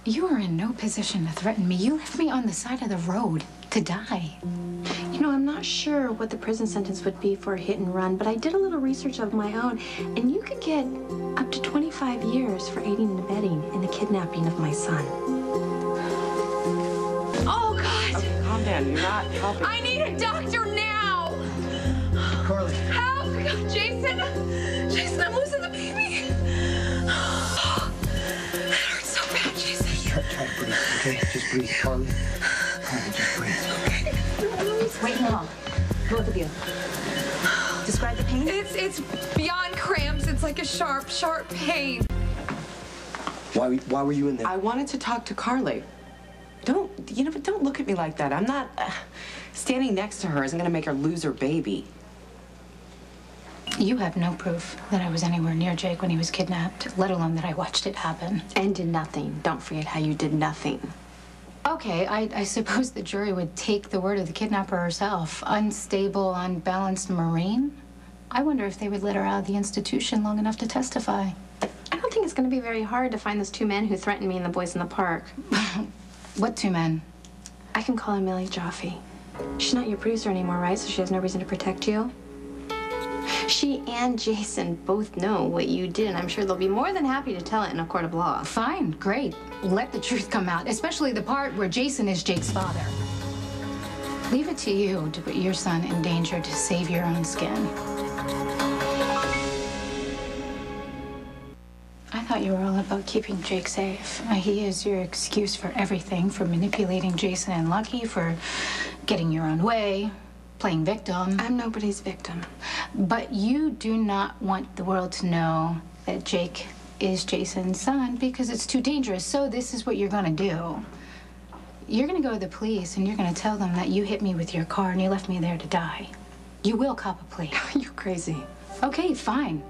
You are in no position to threaten me. You left me on the side of the road to die. You know, I'm not sure what the prison sentence would be for a hit and run, but I did a little research of my own, and you could get up to 25 years for aiding and abetting in the kidnapping of my son. Oh, God! Okay, calm down. You're not helping. I need a doctor now! Carly. Help! Jason! Jason, I'm losing the baby! That hurts so bad, Jason. Just try to breathe, okay? Just breathe, Carly. Carly, just breathe. Okay. Wait long. Both of you. Describe the pain. It's beyond cramps. It's like a sharp, sharp pain. Why were you in there? I wanted to talk to Carly. Don't look at me like that. I'm not... standing next to her isn't going to make her lose her baby. You have no proof that I was anywhere near Jake when he was kidnapped, let alone that I watched it happen. And did nothing. Don't forget how you did nothing. Okay, I suppose the jury would take the word of the kidnapper herself. Unstable, unbalanced Marine? I wonder if they would let her out of the institution long enough to testify. I don't think it's going to be very hard to find those two men who threatened me and the boys in the park. What two men? I can call her Millie Jaffe. She's not your producer anymore, right? So she has no reason to protect you. She and Jason both know what you did, and I'm sure they'll be more than happy to tell it in a court of law. Fine, great. Let the truth come out, especially the part where Jason is Jake's father. Leave it to you to put your son in danger to save your own skin. I thought you were all about keeping Jake safe. He is your excuse for everything, for manipulating Jason and Lucky, for getting your own way, playing victim. I'm nobody's victim. But you do not want the world to know that Jake is Jason's son because it's too dangerous. So this is what you're gonna do. You're gonna go to the police and you're gonna tell them that you hit me with your car and you left me there to die. You will cop a plea. You're crazy. Okay, fine.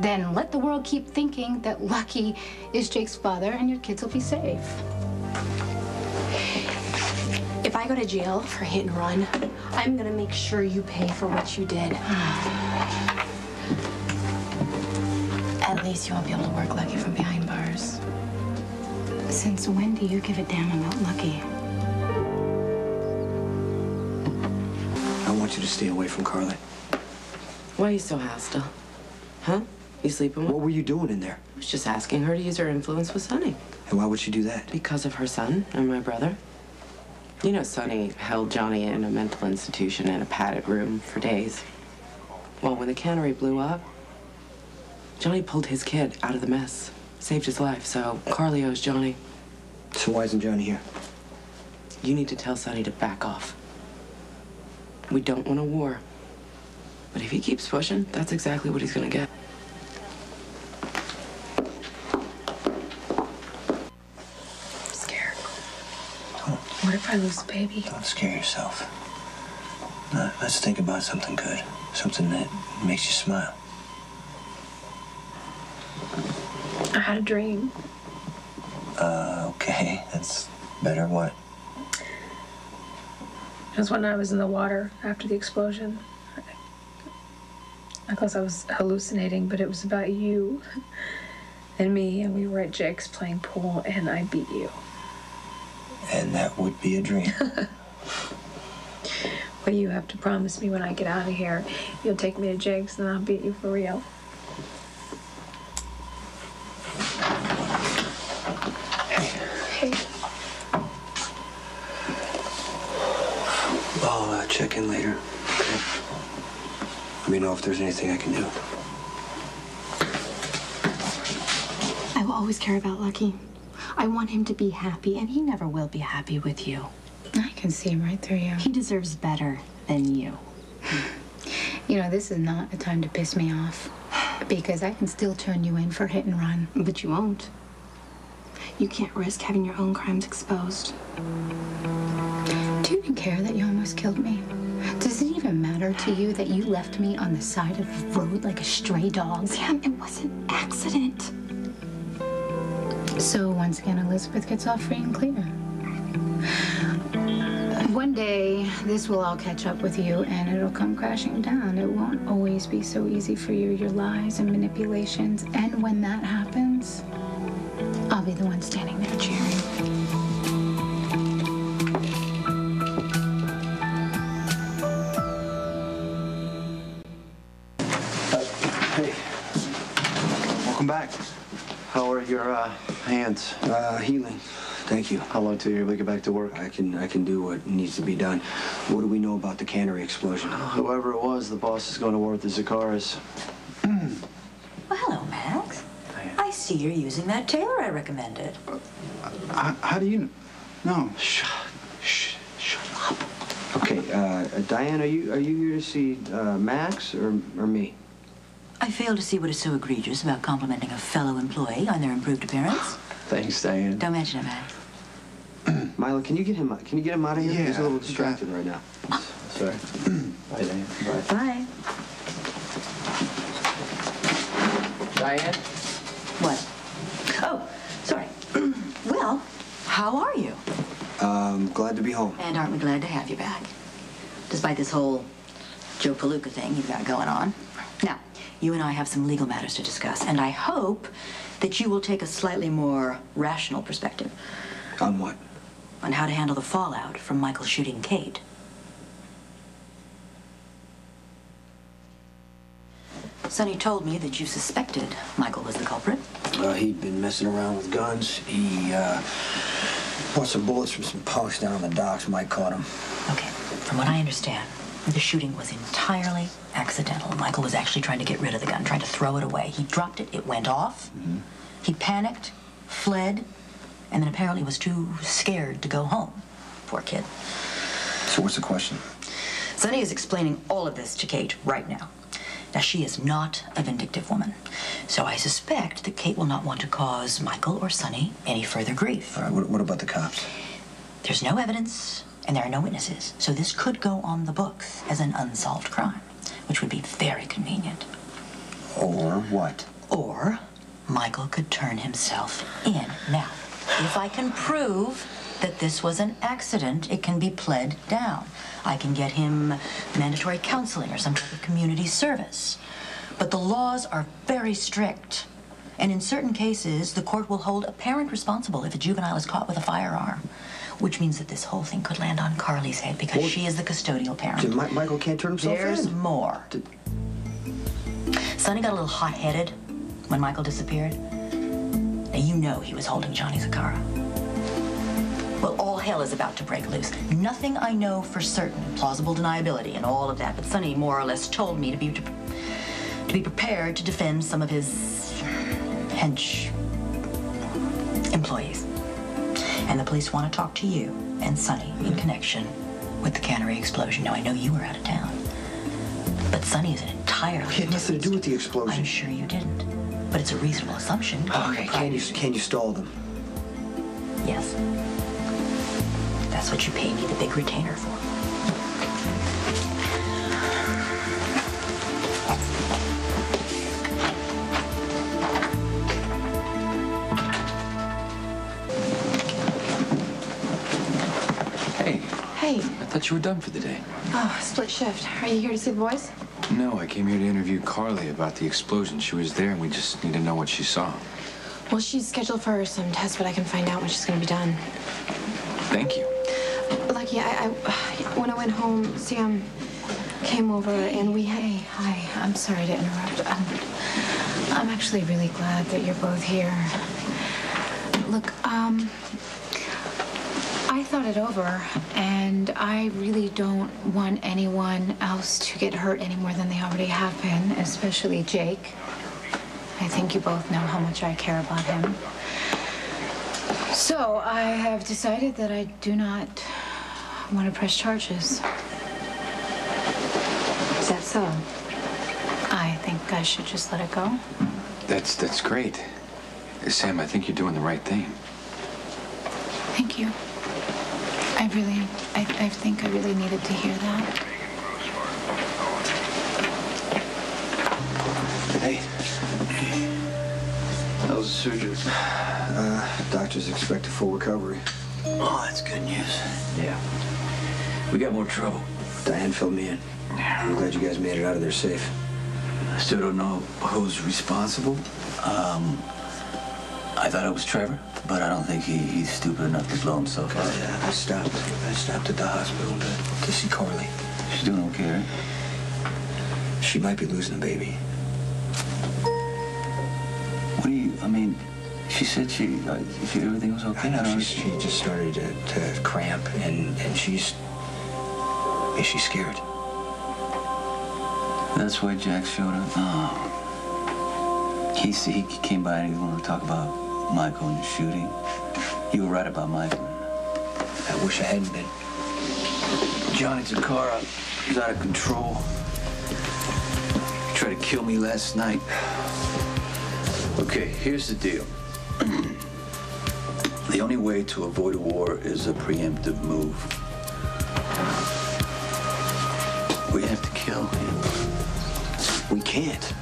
Then let the world keep thinking that Lucky is Jake's father and your kids will be safe. If I go to jail for hit and run, I'm gonna make sure you pay for what you did. At least you won't be able to work Lucky from behind bars. Since when do you give a damn about Lucky? I want you to stay away from Carly. Why are you so hostile? Huh? You sleeping with? What were you doing in there? I was just asking her to use her influence with Sonny. And why would she do that? Because of her son and my brother. You know, Sonny held Johnny in a mental institution in a padded room for days. Well, when the cannery blew up, Johnny pulled his kid out of the mess, saved his life, so Carly owes Johnny. So why isn't Johnny here? You need to tell Sonny to back off. We don't want a war. But if he keeps pushing, that's exactly what he's gonna get. I'm scared. What if I lose the baby? Don't scare yourself. Let's think about something good. Something that makes you smile. I had a dream. Okay. That's better. What? It was when I was in the water after the explosion. I guess I was hallucinating, but it was about you and me, and we were at Jake's playing pool, and I beat you. And that would be a dream. Well, you have to promise me when I get out of here, you'll take me to Jake's, and I'll beat you for real. Hey. I'll check in later. Okay. Let me know if there's anything I can do. I will always care about Lucky. I want him to be happy, and he never will be happy with you. I can see right through you. He deserves better than you. You know, this is not a time to piss me off because I can still turn you in for hit and run. But you won't. You can't risk having your own crimes exposed. Do you even care that you almost killed me? Does it even matter to you that you left me on the side of the road like a stray dog? Sam, it was an accident. So once again, Elizabeth gets off free and clear. One day, this will all catch up with you and it'll come crashing down. It won't always be so easy for you, your lies and manipulations. And when that happens, I'll be the one standing there cheering. your hands? Healing. Thank you. How long till you're able to get back to work? I can do what needs to be done. What do we know about the cannery explosion? Whoever it was, the boss is going to war with the Zakaras. Well, hello, Max. I see you're using that tailor I recommended. How do you know? Shut up. Okay, Diane, are you here to see Max or me? I fail to see what is so egregious about complimenting a fellow employee on their improved appearance. Thanks, Diane. Don't mention it, Max. Milo, can you get him out of here? Yeah, He's a little distracted right now. Sorry. Bye, Diane. Bye. Diane? What? Oh, sorry. Well, how are you? Glad to be home. And aren't we glad to have you back? Despite this whole Joe Palooka thing you've got going on. Now, you and I have some legal matters to discuss, and I hope that you will take a slightly more rational perspective. On what? On how to handle the fallout from Michael shooting Kate. Sonny told me that you suspected Michael was the culprit. He'd been messing around with guns. He bought some bullets from some punks down on the docks. Mike caught him. Okay, from what I understand, the shooting was entirely accidental. Michael was actually trying to get rid of the gun, trying to throw it away. He dropped it, it went off. Mm-hmm. He panicked, fled, and then apparently was too scared to go home. Poor kid. So what's the question? Sonny is explaining all of this to Kate right now. Now, she is not a vindictive woman, so I suspect that Kate will not want to cause Michael or Sonny any further grief. All right, what about the cops? There's no evidence, and there are no witnesses, so this could go on the books as an unsolved crime, which would be very convenient. Or what? Or Michael could turn himself in. Now, if I can prove that this was an accident, it can be pled down. I can get him mandatory counseling or some type of community service. But the laws are very strict. And in certain cases, the court will hold a parent responsible if a juvenile is caught with a firearm. Which means that this whole thing could land on Carly's head because she is the custodial parent. Michael can't turn himself in. There's more. Sonny got a little hot-headed when Michael disappeared. Now, you know he was holding Johnny Zakara. Well, all hell is about to break loose. Nothing I know for certain, plausible deniability and all of that, but Sonny more or less told me to be prepared to defend some of his hench employees. And the police want to talk to you and Sonny in connection with the cannery explosion. Now, I know you were out of town, but Sonny is an entirely... He had nothing to do with the explosion. I'm sure you didn't, but it's a reasonable assumption. Okay, can you stall them? Yes. That's what you pay me the big retainer for. Hey. Hey. I thought you were done for the day. Oh, split shift. Are you here to see the boys? No, I came here to interview Carly about the explosion. She was there, and we just need to know what she saw. Well, she's scheduled for some tests, but I can find out when she's going to be done. Thank you. Lucky, when I went home, Sam came over and we had... Hey, hi. I'm sorry to interrupt. I'm actually really glad that you're both here. Look, I thought it over, and I really don't want anyone else to get hurt any more than they already have been, especially Jake. I think you both know how much I care about him. So I have decided that I do not want to press charges. Is that so? I think I should just let it go. That's great. Sam, I think you're doing the right thing. Thank you. I think I really needed to hear that. Hey. How was the surgery? Doctors expect a full recovery. Oh, that's good news. Yeah. We got more trouble. Diane filled me in. I'm glad you guys made it out of there safe. I still don't know who's responsible. I thought it was Trevor, but I don't think he's stupid enough to blow himself up. I stopped at the hospital to see Carly. She's doing okay, right? She might be losing a baby. What do you, I mean, She said everything was okay. She just started to cramp, and she's scared. That's why Jack showed up. Oh. He came by and he wanted to talk about Michael and the shooting. You were right about Michael. I wish I hadn't been. Johnny Zakara is out of control. He tried to kill me last night. Okay, here's the deal. The only way to avoid a war is a preemptive move. We have to kill him. We can't.